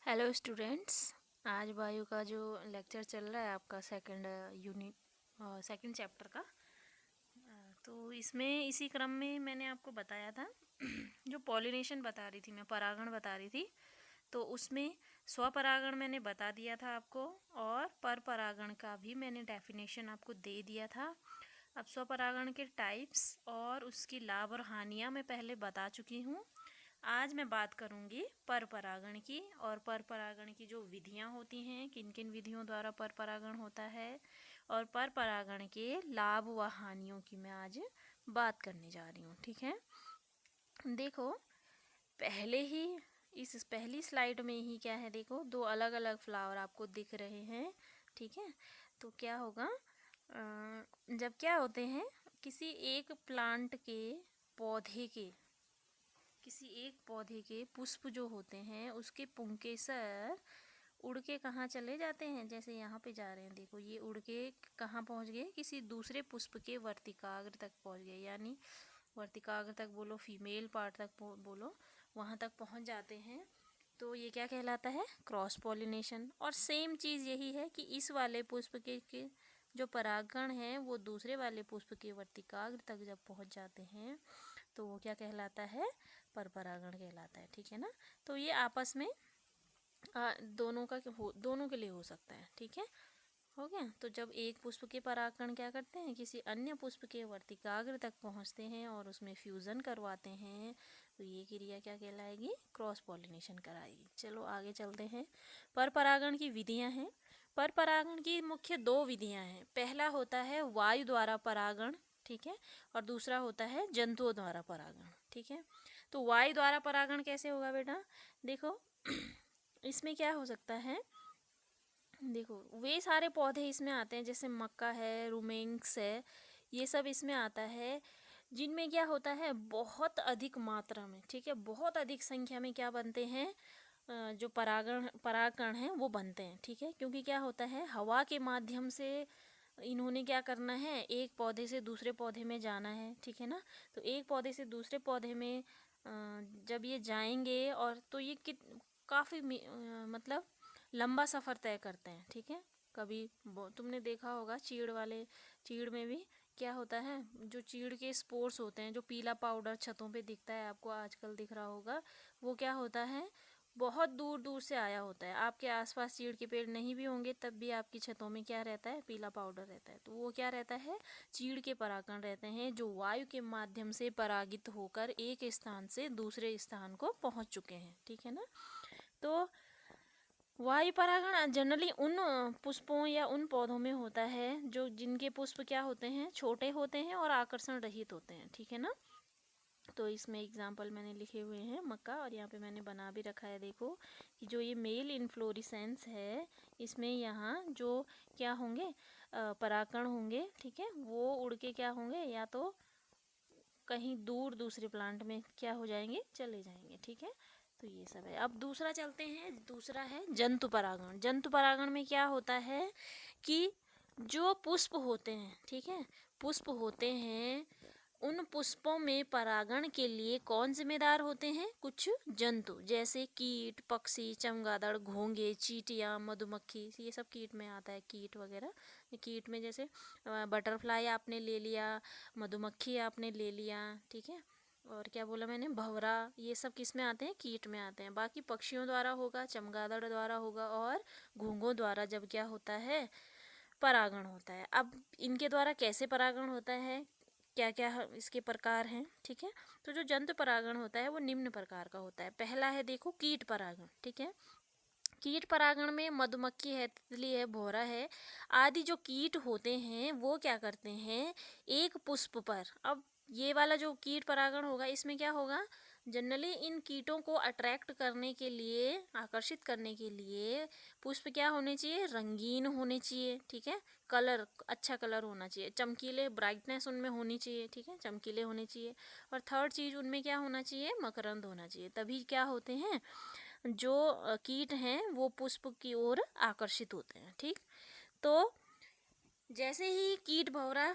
Hello students. आज bio का जो लेक्चर चल रहा है आपका सेकंड यूनिट सेकंड चैप्टर का। तो इसमें इसी क्रम में मैंने आपको बताया था जो पॉलिनेशन बता रही थी, मैं परागण बता रही थी। तो उसमें स्वपरागण मैंने बता दिया था आपको, और पर परागण का भी मैंने डेफिनेशन आपको दे दिया था। अब स्वपरागण के टाइप्स और उसकी लाभ और हानियाँ मैं पहले बता चुकी हूँ। आज मैं बात करूंगी पर परागण की, और पर परागण की जो विधियां होती हैं, किन किन विधियों द्वारा पर परागण होता है, और पर परागण के लाभ व हानियों की मैं आज बात करने जा रही हूँ। ठीक है, देखो पहले ही इस पहली स्लाइड में ही क्या है, देखो दो अलग अलग फ्लावर आपको दिख रहे हैं। ठीक है, तो क्या होगा जब क्या होते हैं किसी एक प्लांट के पौधे के किसी एक पौधे के पुष्प जो होते हैं उसके पुंकेसर उड़ के कहाँ चले जाते हैं। जैसे यहाँ पे जा रहे हैं, देखो ये उड़ के कहाँ पहुँच गए, किसी दूसरे पुष्प के वर्तिकाग्र तक पहुँच गए, यानी वर्तिकाग्र तक बोलो, फीमेल पार्ट तक बोलो, वहाँ तक पहुँच जाते हैं। तो ये क्या कहलाता है, क्रॉस पॉलिनेशन। और सेम चीज़ यही है कि इस वाले पुष्प के जो परागकण हैं वो दूसरे वाले पुष्प के वर्तिकाग्र तक जब पहुँच जाते हैं तो वो क्या कहलाता है, पर परागण कहलाता है। ठीक है ना, तो ये आपस में दोनों के लिए हो सकता है। ठीक है, हो गया। तो जब एक पुष्प के परागकण क्या करते हैं, किसी अन्य पुष्प के वर्तिकाग्र तक पहुंचते हैं और उसमें फ्यूजन करवाते हैं, तो ये क्रिया क्या कहलाएगी, क्रॉस पॉलिनेशन कराएगी। चलो आगे चलते हैं। पर परागण की विधियां हैं। पर परागण की मुख्य दो विधियां हैं। पहला होता है वायु द्वारा परागण, ठीक है, और दूसरा होता है जंतुओं द्वारा परागण। ठीक है, तो वायु द्वारा परागण कैसे होगा बेटा, देखो इसमें क्या हो सकता है, देखो वे सारे पौधे इसमें आते हैं, जैसे मक्का है, रूमेंक्स है, ये सब इसमें आता है जिनमें क्या होता है बहुत अधिक मात्रा में, ठीक है, बहुत अधिक संख्या में क्या बनते हैं, जो परागकण हैं वो बनते हैं। ठीक है, क्योंकि क्या होता है हवा के माध्यम से इन्होंने क्या करना है, एक पौधे से दूसरे पौधे में जाना है। ठीक है ना, तो एक पौधे से दूसरे पौधे में जब ये जाएंगे और तो ये काफ़ी मतलब लंबा सफ़र तय करते हैं। ठीक है, कभी तुमने देखा होगा चीड़ में भी क्या होता है, जो चीड़ के स्पोर्स होते हैं, जो पीला पाउडर छतों पे दिखता है, आपको आजकल दिख रहा होगा, वो क्या होता है बहुत दूर दूर से आया होता है। आपके आसपास चीड़ के पेड़ नहीं भी होंगे तब भी आपकी छतों में क्या रहता है, पीला पाउडर रहता है। तो वो क्या रहता है, चीड़ के परागकण रहते हैं, जो वायु के माध्यम से परागित होकर एक स्थान से दूसरे स्थान को पहुंच चुके हैं। ठीक है ना, तो वायु परागण जनरली उन पुष्पों या उन पौधों में होता है जो जिनके पुष्प क्या होते हैं, छोटे होते हैं और आकर्षण रहित होते हैं। ठीक है ना, तो इसमें एग्जाम्पल मैंने लिखे हुए हैं मक्का, और यहाँ पे मैंने बना भी रखा है, देखो कि जो ये मेल इन्फ्लोरेसेंस है, इसमें यहाँ जो क्या होंगे, परागकण होंगे, ठीक है, वो उड़ के क्या होंगे, या तो कहीं दूर दूसरे प्लांट में क्या हो जाएंगे, चले जाएंगे। ठीक है, तो ये सब है। अब दूसरा चलते हैं, दूसरा है जंतु परागण। जंतु परागण में क्या होता है कि जो पुष्प होते हैं, ठीक है, पुष्प होते हैं, उन पुष्पों में परागण के लिए कौन जिम्मेदार होते हैं, कुछ जंतु, जैसे कीट, पक्षी, चमगादड़, घोंघे, चींटियाँ, मधुमक्खी, ये सब कीट में आता है, कीट वगैरह। कीट में जैसे बटरफ्लाई आपने ले लिया, मधुमक्खी आपने ले लिया, ठीक है, और क्या बोला मैंने, भंवरा, ये सब किस में आते हैं, कीट में आते हैं। बाकी पक्षियों द्वारा होगा, चमगादड़ द्वारा होगा, और घोंघों द्वारा जब क्या होता है, परागण होता है। अब इनके द्वारा कैसे परागण होता है, क्या क्या इसके प्रकार हैं। ठीक है, तो जो जंतु परागण होता है वो निम्न प्रकार का होता है। पहला है, देखो कीट परागण। ठीक है, कीट परागण में मधुमक्खी है, तितली है, भौरा है आदि जो कीट होते हैं वो क्या करते हैं, एक पुष्प पर, अब ये वाला जो कीट परागण होगा इसमें क्या होगा, जनरली इन कीटों को अट्रैक्ट करने के लिए, आकर्षित करने के लिए पुष्प क्या होने चाहिए, रंगीन होने चाहिए। ठीक है, कलर, अच्छा कलर होना चाहिए, चमकीले, ब्राइटनेस उनमें होनी चाहिए। ठीक है, चमकीले होने चाहिए। और थर्ड चीज़ उनमें क्या होना चाहिए, मकरंद होना चाहिए, तभी क्या होते हैं, जो कीट हैं वो पुष्प की ओर आकर्षित होते हैं। ठीक, तो जैसे ही कीट भंवरा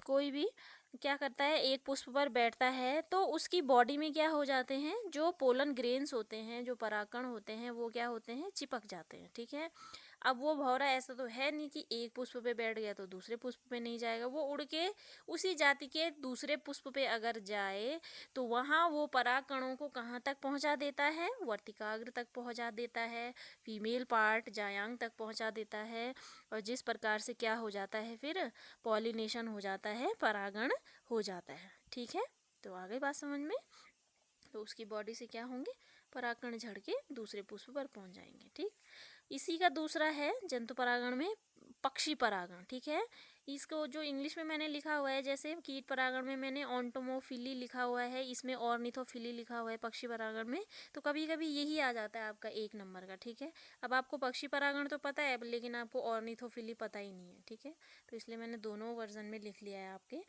कोई भी क्या करता है, एक पुष्प पर बैठता है तो उसकी बॉडी में क्या हो जाते हैं, जो पोलन ग्रेन्स होते हैं, जो परागकण होते हैं, वो क्या होते हैं, चिपक जाते हैं। ठीक है। अब वो भौरा ऐसा तो है नहीं कि एक पुष्प पे बैठ गया तो दूसरे पुष्प पे नहीं जाएगा, वो उड़ के उसी जाति के दूसरे पुष्प पे अगर जाए तो वहाँ वो परागकणों को कहाँ तक पहुँचा देता है, वर्तिकाग्र तक पहुँचा देता है, फीमेल पार्ट जायांग तक पहुँचा देता है। और जिस प्रकार से क्या हो जाता है, फिर पॉलिनेशन हो जाता है, परागण हो जाता है। ठीक है, तो आ गई बात समझ में। तो उसकी बॉडी से क्या होंगे, परागकण झड़ के दूसरे पुष्प पर पहुंच जाएंगे। ठीक, इसी का दूसरा है जंतु परागण में पक्षी परागण। ठीक है, इसको जो इंग्लिश में मैंने लिखा हुआ है, जैसे कीट परागण में मैंने ऑन्टोमोफिली लिखा हुआ है, इसमें ऑर्निथोफिली लिखा हुआ है पक्षी परागण में, तो कभी कभी यही आ जाता है आपका 1 नंबर का। ठीक है, अब आपको पक्षी परागण तो पता है, लेकिन आपको ऑर्निथोफिली पता ही नहीं है। ठीक है, तो इसलिए मैंने दोनों वर्जन में लिख लिया है आपके।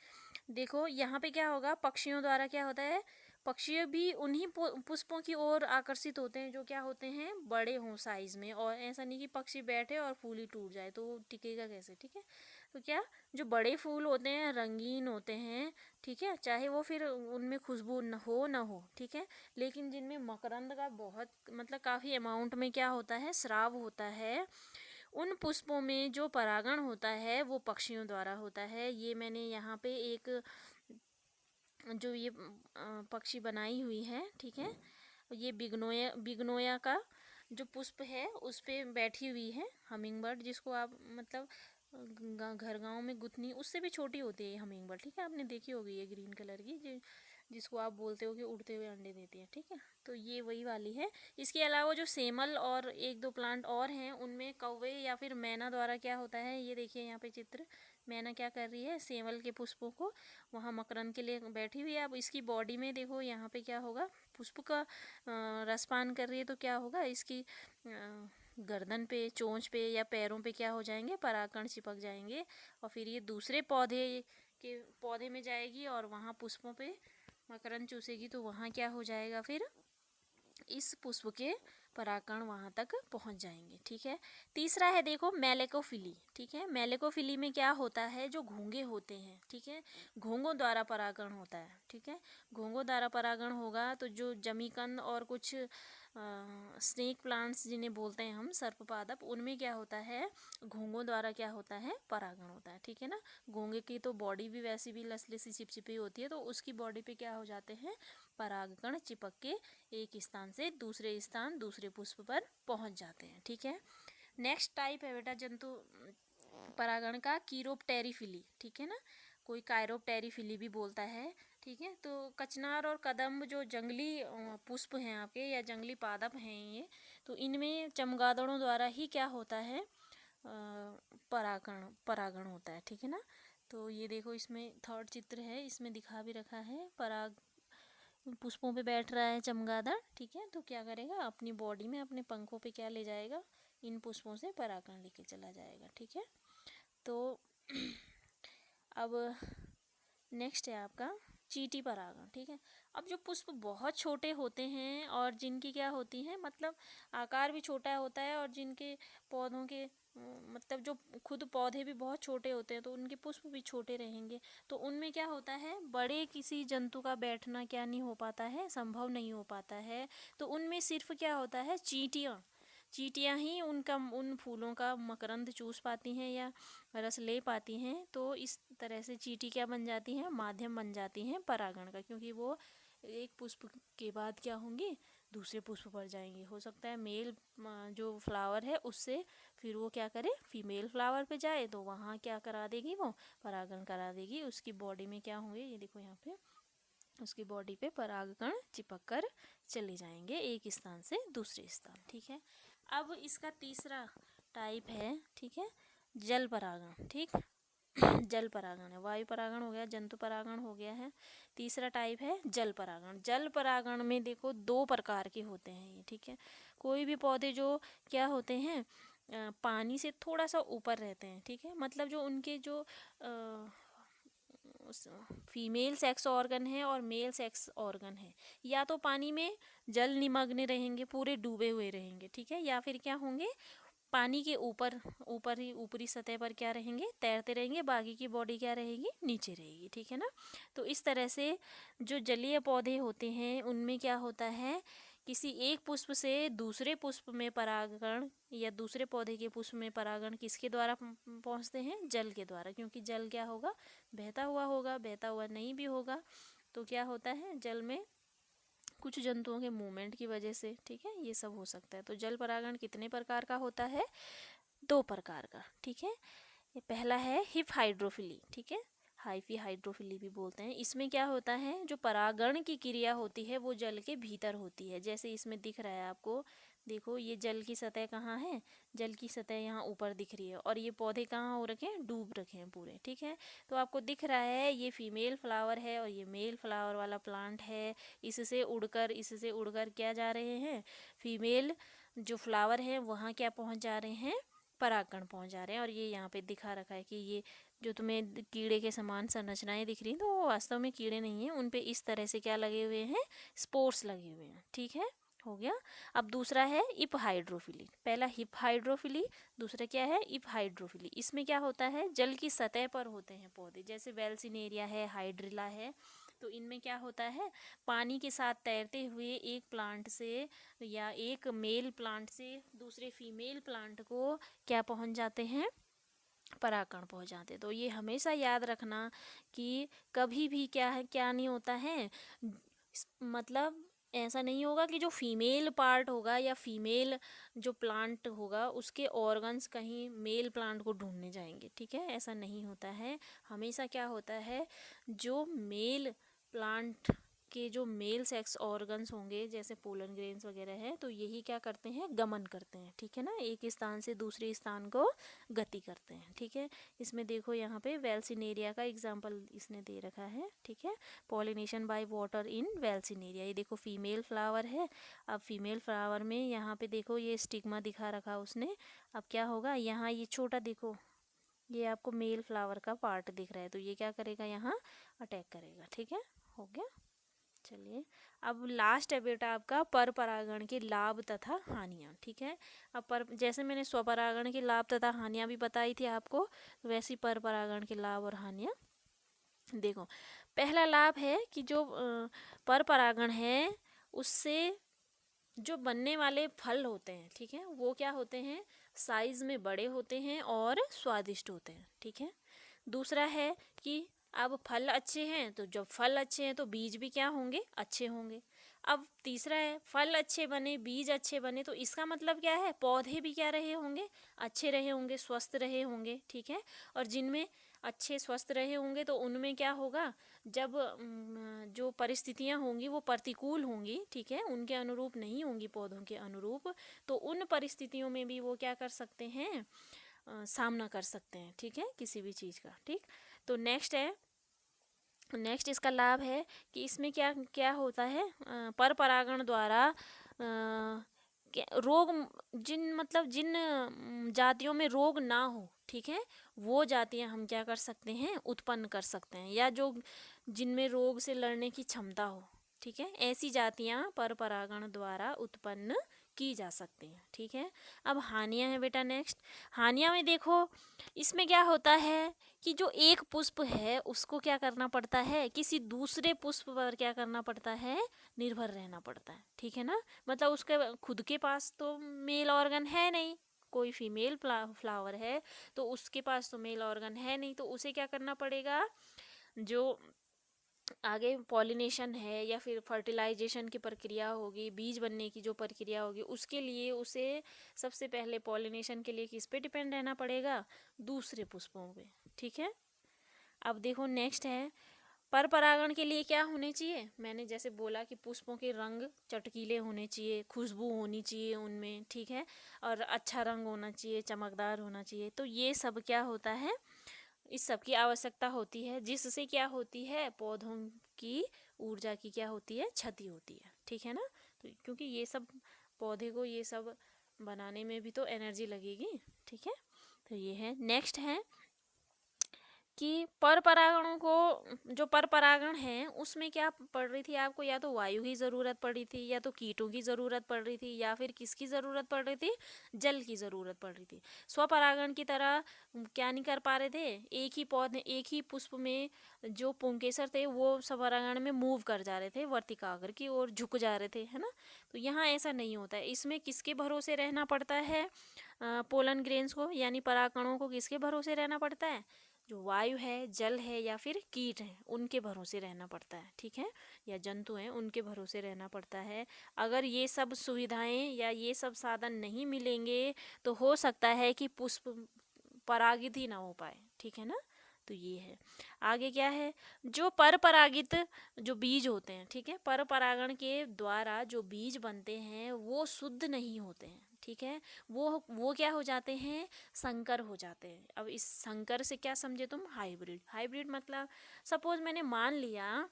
देखो यहाँ पे क्या होगा, पक्षियों द्वारा क्या होता है, पक्षी भी उन्हीं पुष्पों की ओर आकर्षित होते हैं जो क्या होते हैं, बड़े हों साइज में। और ऐसा नहीं कि पक्षी बैठे और फूल ही टूट जाए, तो वो टिकेगा कैसे। ठीक है, तो क्या, जो बड़े फूल होते हैं रंगीन होते हैं, ठीक है, चाहे वो फिर उनमें खुशबू न हो, ठीक है, लेकिन जिनमें मकरंद का बहुत मतलब काफ़ी अमाउंट में क्या होता है, स्राव होता है, उन पुष्पों में जो परागण होता है वो पक्षियों द्वारा होता है। ये मैंने यहाँ पे एक जो ये पक्षी बनाई हुई है, ठीक है, ये बिग्नोया का जो पुष्प है उस पे बैठी हुई है हमिंग बर्ड, जिसको आप मतलब घर गांव में गुथनी, उससे भी छोटी होती है हमिंग बर्ड। ठीक है, आपने देखी होगी ये ग्रीन कलर की, जिसको आप बोलते हो कि उड़ते हुए अंडे देती है। ठीक है, तो ये वही वाली है। इसके अलावा जो सेमल और 1-2 प्लांट और हैं, उनमें कौवे या फिर मैना द्वारा क्या होता है, ये देखिए यहाँ पे चित्र, मैना क्या कर रही है, सेमल के पुष्पों को वहाँ मकरंद के लिए बैठी हुई है। अब इसकी बॉडी में देखो यहाँ पे क्या होगा, पुष्प का रसपान कर रही है, तो क्या होगा, इसकी गर्दन पे, चोंच पे या पैरों पे क्या हो जाएंगे, परागकण चिपक जाएंगे। और फिर ये दूसरे पौधे में जाएगी और वहाँ पुष्पों पे मकरंद चूसेगी, तो वहाँ क्या हो जाएगा, फिर इस पुष्प के परागकण वहाँ तक पहुँच जाएंगे। ठीक है, तीसरा है देखो मेलेकोफिली। ठीक है, मेलेकोफिली में क्या होता है, जो घोंघे होते हैं, ठीक है, घोंघों द्वारा परागण होता है। ठीक है, घोंघों द्वारा परागण होगा तो जो जमीकंद और कुछ स्नेक प्लांट्स जिन्हें बोलते हैं हम सर्पपादप, उनमें क्या होता है, घोंघों द्वारा क्या होता है, परागण होता है। ठीक है ना, घोंघे की तो बॉडी भी वैसी भी लसली सी चिपचिपी होती है, तो उसकी बॉडी पे क्या हो जाते हैं, परागकण चिपक के एक स्थान से दूसरे स्थान, दूसरे पुष्प पर पहुंच जाते हैं। ठीक है, नेक्स्ट टाइप है बेटा जंतु परागण का कीरोप्टेरिफिली। ठीक है ना, कोई कायरोप्टेरिफिली भी बोलता है। ठीक है, तो कचनार और कदम्ब जो जंगली पुष्प हैं आपके, या जंगली पादप हैं ये, तो इनमें चमगादड़ों द्वारा ही क्या होता है, परागण होता है। ठीक है ना, तो ये देखो इसमें थर्ड चित्र है, इसमें दिखा भी रखा है, पुष्पों पे बैठ रहा है चमगादड़। ठीक है, तो क्या करेगा, अपनी बॉडी में अपने पंखों पे क्या ले जाएगा, इन पुष्पों से परागण लेके चला जाएगा। ठीक है, तो अब नेक्स्ट है आपका चीटी परागण। ठीक है, अब जो पुष्प बहुत छोटे होते हैं और जिनकी क्या होती है, मतलब आकार भी छोटा होता है, और जिनके पौधों के मतलब जो खुद पौधे भी बहुत छोटे होते हैं, तो उनके पुष्प भी छोटे रहेंगे, तो उनमें क्या होता है, बड़े किसी जंतु का बैठना क्या नहीं हो पाता है, संभव नहीं हो पाता है। तो उनमें सिर्फ क्या होता है, चींटियाँ ही उन फूलों का मकरंद चूस पाती हैं या रस ले पाती हैं। तो इस तरह से चींटी क्या बन जाती हैं, माध्यम बन जाती हैं परागण का, क्योंकि वो एक पुष्प के बाद क्या होंगी, दूसरे पुष्प पर जाएंगे। हो सकता है मेल जो फ्लावर है उससे फिर वो क्या करे, फीमेल फ्लावर पे जाए, तो वहाँ क्या करा देगी, वो परागण करा देगी। उसकी बॉडी में क्या होंगे, ये देखो यहाँ पे, उसकी बॉडी पे परागकण चिपक कर चले जाएंगे एक स्थान से दूसरे स्थान। ठीक है, अब इसका तीसरा टाइप है, ठीक है, जल परागण। ठीक, जल परागण है, वायु परागण हो गया, जंतु परागण हो गया है, तीसरा टाइप है जल परागण। जल परागण में देखो 2 प्रकार के होते हैं ये। ठीक है, कोई भी पौधे जो क्या होते हैं, पानी से थोड़ा सा ऊपर रहते हैं। ठीक है, मतलब जो उनके जो फीमेल सेक्स ऑर्गन है और मेल सेक्स ऑर्गन है, या तो पानी में जल निमग्न रहेंगे, पूरे डूबे हुए रहेंगे। ठीक है, या फिर क्या होंगे, पानी के ऊपर ऊपर ही ऊपरी सतह पर क्या रहेंगे, तैरते रहेंगे, बाकी की बॉडी क्या रहेगी, नीचे रहेगी, ठीक है ना। तो इस तरह से जो जलीय पौधे होते हैं उनमें क्या होता है, किसी एक पुष्प से दूसरे पुष्प में परागण या दूसरे पौधे के पुष्प में परागण किसके द्वारा पहुंचते हैं, जल के द्वारा, क्योंकि जल क्या होगा, बहता हुआ होगा, बहता हुआ नहीं भी होगा तो क्या होता है, जल में कुछ जंतुओं के मूवमेंट की वजह से, ठीक है, ये सब हो सकता है। तो जल परागण कितने प्रकार का होता है, 2 प्रकार का, ठीक है। ये पहला है हिप हाइड्रोफिली, ठीक है, हाइफी हाइड्रोफिली भी बोलते हैं। इसमें क्या होता है, जो परागण की क्रिया होती है वो जल के भीतर होती है, जैसे इसमें दिख रहा है आपको, देखो ये जल की सतह कहाँ है, जल की सतह यहाँ ऊपर दिख रही है, और ये पौधे कहाँ हो रखे हैं, डूब रखे हैं पूरे, ठीक है। तो आपको दिख रहा है ये फीमेल फ्लावर है और ये मेल फ्लावर वाला प्लांट है। इससे उड़कर क्या जा रहे हैं, फीमेल जो फ्लावर है वहाँ क्या पहुँच जा रहे हैं, परागकण पहुँच जा रहे हैं। और ये यहाँ पे दिखा रखा है कि ये जो तुम्हें कीड़े के समान संरचनाएं दिख रही हैं, तो वो वास्तव में कीड़े नहीं हैं, उन पे इस तरह से क्या लगे हुए हैं, स्पोर्स लगे हुए हैं, ठीक है, हो गया। अब दूसरा है इप हाइड्रोफिली, पहला हिप हाइड्रोफिली, दूसरा क्या है, इप हाइड्रोफिली। इसमें क्या होता है, जल की सतह पर होते हैं पौधे, जैसे वेल्सिनेरिया है, हाइड्रिला है। तो इनमें क्या होता है, पानी के साथ तैरते हुए एक प्लांट से या एक मेल प्लांट से दूसरे फीमेल प्लांट को क्या पहुंच जाते हैं, परागकण पहुंच जाते हैं। तो ये हमेशा याद रखना कि कभी भी क्या है, क्या नहीं होता है, मतलब ऐसा नहीं होगा कि जो फीमेल पार्ट होगा या फीमेल जो प्लांट होगा उसके ऑर्गन्स कहीं मेल प्लांट को ढूंढने जाएंगे, ठीक है, ऐसा नहीं होता है। हमेशा क्या होता है, जो मेल प्लांट के जो मेल सेक्स ऑर्गन्स होंगे, जैसे पोलन ग्रेन्स वगैरह है, तो यही क्या करते हैं, गमन करते हैं, ठीक है ना, एक स्थान से दूसरे स्थान को गति करते हैं, ठीक है। इसमें देखो यहाँ पे वेल्सिनेरिया का एग्जाम्पल इसने दे रखा है, ठीक है, पॉलिनेशन बाय वाटर इन वेल्सिनेरिया। ये देखो फीमेल फ्लावर है, अब फीमेल फ्लावर में यहाँ पे देखो ये स्टिग्मा दिखा रखा उसने। अब क्या होगा, यहाँ ये छोटा देखो, ये आपको मेल फ्लावर का पार्ट दिख रहा है, तो ये क्या करेगा, यहाँ अटैक करेगा, ठीक है, हो गया। चलिए अब लास्ट है बेटा आपका पर परागण के लाभ तथा हानियाँ, ठीक है। अब पर जैसे मैंने स्वपरागण के लाभ तथा हानियाँ भी बताई थी आपको, वैसी पर परागण के लाभ और हानियाँ देखो। पहला लाभ है कि जो पर परागण है उससे जो बनने वाले फल होते हैं, ठीक है, वो क्या होते हैं, साइज में बड़े होते हैं और स्वादिष्ट होते हैं, ठीक है। दूसरा है कि अब फल अच्छे हैं, तो जब फल अच्छे हैं तो बीज भी क्या होंगे, अच्छे होंगे। अब तीसरा है, फल अच्छे बने, बीज अच्छे बने, तो इसका मतलब क्या है, पौधे भी क्या रहे होंगे, अच्छे रहे होंगे, स्वस्थ रहे होंगे, ठीक है। और जिनमें अच्छे स्वस्थ रहे होंगे तो उनमें क्या होगा, जब जो परिस्थितियां होंगी वो प्रतिकूल होंगी, ठीक है, उनके अनुरूप नहीं होंगी, पौधों के अनुरूप, तो उन परिस्थितियों में भी वो क्या कर सकते हैं, सामना कर सकते हैं, ठीक है, किसी भी चीज़ का, ठीक। तो नेक्स्ट इसका लाभ है कि इसमें क्या क्या होता है, पर परागण द्वारा रोग, जिन जातियों में रोग ना हो, ठीक है, वो जातियां हम क्या कर सकते हैं, उत्पन्न कर सकते हैं, या जो जिनमें रोग से लड़ने की क्षमता हो, ठीक है, ऐसी जातियां पर परागण द्वारा उत्पन्न की जा सकती हैं, ठीक है। अब हानियां हैं बेटा, नेक्स्ट हानियां में देखो, इसमें क्या होता है कि जो एक पुष्प है उसको क्या करना पड़ता है, किसी दूसरे पुष्प पर क्या करना पड़ता है, निर्भर रहना पड़ता है, ठीक है ना। मतलब उसके खुद के पास तो मेल ऑर्गन है नहीं, कोई फीमेल फ्लावर है तो उसके पास तो मेल ऑर्गन है नहीं, तो उसे क्या करना पड़ेगा, जो आगे पॉलिनेशन है या फिर फर्टिलाइजेशन की प्रक्रिया होगी, बीज बनने की जो प्रक्रिया होगी, उसके लिए उसे सबसे पहले पॉलिनेशन के लिए किस पे डिपेंड रहना पड़ेगा, दूसरे पुष्पों पे, ठीक है। अब देखो नेक्स्ट है, पर परागण के लिए क्या होने चाहिए, मैंने जैसे बोला कि पुष्पों के रंग चटकीले होने चाहिए, खुशबू होनी चाहिए उनमें, ठीक है, और अच्छा रंग होना चाहिए, चमकदार होना चाहिए। तो ये सब क्या होता है, इस सब की आवश्यकता होती है, जिससे क्या होती है, पौधों की ऊर्जा की क्या होती है, क्षति होती है, ठीक है ना। तो क्योंकि ये सब पौधे को ये सब बनाने में भी तो एनर्जी लगेगी, ठीक है। तो ये है, नेक्स्ट है कि पर परागणों को, जो पर परागण है उसमें क्या पड़ रही थी आपको, या तो वायु की ज़रूरत पड़ रही थी, या तो कीटों की ज़रूरत पड़ रही थी, या फिर किसकी ज़रूरत पड़ रही थी, जल की ज़रूरत पड़ रही थी। स्वपरागण की तरह क्या नहीं कर पा रहे थे, एक ही पौधे, एक ही पुष्प में जो पुंकेसर थे वो स्वपरागण में मूव कर जा रहे थे, वर्तिकाग्र की ओर झुक जा रहे थे, है ना। तो यहाँ ऐसा नहीं होता है, इसमें किसके भरोसे रहना पड़ता है, पोलन ग्रेन्स को यानी परागकणों को किसके भरोसे रहना पड़ता है, जो वायु है, जल है, या फिर कीट है, उनके भरोसे रहना पड़ता है, ठीक है, या जंतु हैं उनके भरोसे रहना पड़ता है। अगर ये सब सुविधाएं या ये सब साधन नहीं मिलेंगे तो हो सकता है कि पुष्प परागित ही ना हो पाए, ठीक है ना। तो ये है। आगे क्या है, जो पर परागित जो बीज होते हैं, ठीक है, पर परागण के द्वारा जो बीज बनते हैं वो शुद्ध नहीं होते हैं, ठीक है, वो क्या हो जाते हैं, संकर हो जाते हैं। अब इस संकर से क्या समझे तुम, हाइब्रिड। हाइब्रिड मतलब सपोज मैंने मान लिया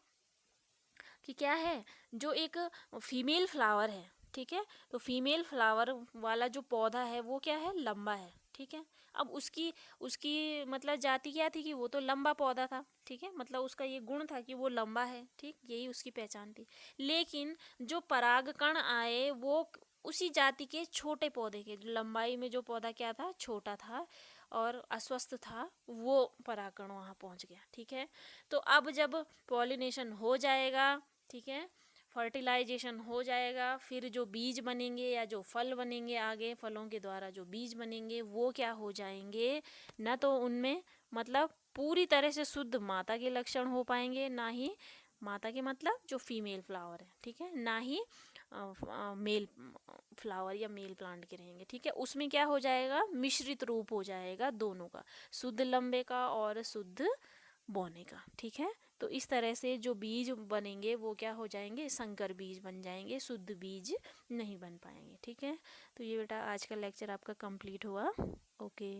कि क्या है, जो एक फीमेल फ्लावर है, ठीक है, तो फीमेल फ्लावर वाला जो पौधा है वो क्या है, लंबा है, ठीक है। अब उसकी उसकी मतलब जाति क्या थी कि वो तो लंबा पौधा था, ठीक है, मतलब उसका ये गुण था कि वो लंबा है, ठीक, यही उसकी पहचान थी। लेकिन जो परागकण आए वो उसी जाति के छोटे पौधे के, लंबाई में जो पौधा क्या था, छोटा था और अस्वस्थ था, वो परागकण वहाँ पहुँच गया, ठीक है। तो अब जब पॉलिनेशन हो जाएगा, ठीक है, फर्टिलाइजेशन हो जाएगा, फिर जो बीज बनेंगे या जो फल बनेंगे, आगे फलों के द्वारा जो बीज बनेंगे वो क्या हो जाएंगे, न तो उनमें मतलब पूरी तरह से शुद्ध माता के लक्षण हो पाएंगे, ना ही माता के मतलब जो फीमेल फ्लावर है, ठीक है, ना ही मेल फ्लावर या मेल प्लांट के रहेंगे, ठीक है। उसमें क्या हो जाएगा, मिश्रित रूप हो जाएगा दोनों का, शुद्ध लंबे का और शुद्ध बोने का, ठीक है। तो इस तरह से जो बीज बनेंगे वो क्या हो जाएंगे, संकर बीज बन जाएंगे, शुद्ध बीज नहीं बन पाएंगे, ठीक है। तो ये बेटा आज का लेक्चर आपका कंप्लीट हुआ। ओके।